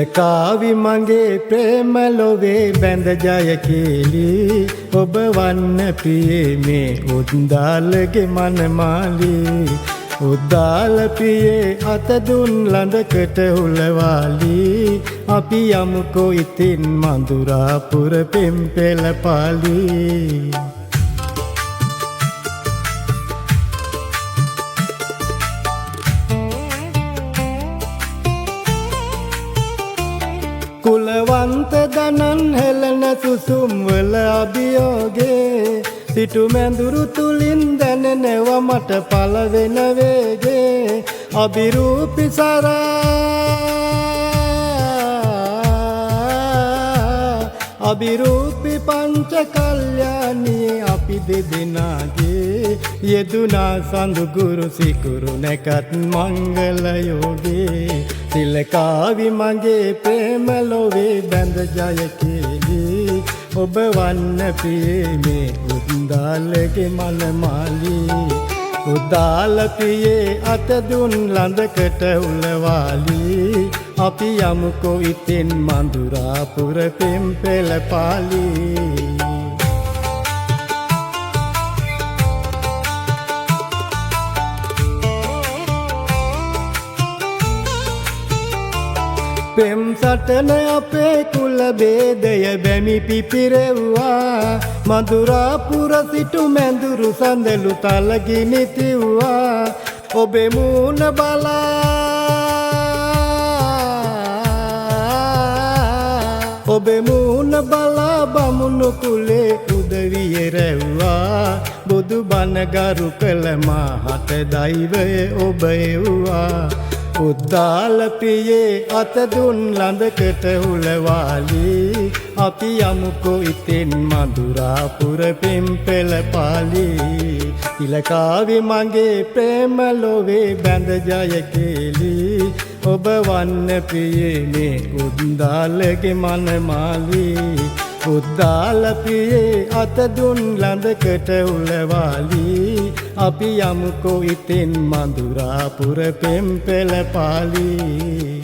තිලකාවි මගේ ප්‍රේම ලොවේ බැඳ ජය කේලි ඔබ වන්න ප්‍රියේ මේ උද්දාලගේ මනමාලි උද්දාල ප්‍රියේ අත දුන් ළඳකට හුලවාලි අපි යමුකෝ ඉතින් මඳුරාපුර පෙම්පෙළ පාලි කුලවන්ත දනන් හෙළන සුසුම් වල අභියෝගේ සිටු මැඳුරු තුලින් දැනෙනව මට පළවෙන වේගේ අභිරූපි අභිරූපි පංච කල්යාණී අපි දෙදෙනාගේ යෙදුනා සඳු ගුරු සිකුරු නැකත් මංගල යෝගේ තිලකාවි මගේ ප්‍රේම ලොවේ බැඳ ජය කේලි ඔබ වන්න ප්‍රියේ මේ උද්දාලගේ මනමාලි උද්දාල ප්‍රියේ අත දුන් ළඳකට උලවාලි අපි යමුකෝ ඉතින් මඳුරාපුර පෙම්පෙළ පාලි පෙම් සටන අපේ කුල බේදය බැමි පිපිරෙව්වා මధుරාපුර සිටු මැඳුරු සඳලු තලගිනි තිව්වා ඔබේ මූණ බලා බමුණු කුලේ උදවිය රැව්වා බුදු බණ ගරු කළ මාහට දෛවය ඔබ එව්වා උද්දාල ප්‍රියේ අත දුන් ළඳකට හුලවාලි අපි යමුකෝ ඉතින් මధుරාපුර පෙම්පෙළ පාලි තිලකාවි මගේ ප්‍රේම ලොවේ බැඳ ජය කේලි ඔබ වන්න ප්‍රියේ මේ උද්දාලගේ මනමාලි උද්දාල ප්‍රියේ අත දුන් ළඳකට හුලවාලි අපි යමුකෝ ඉතින් මధుරාපුර පෙම්පෙළ පාලි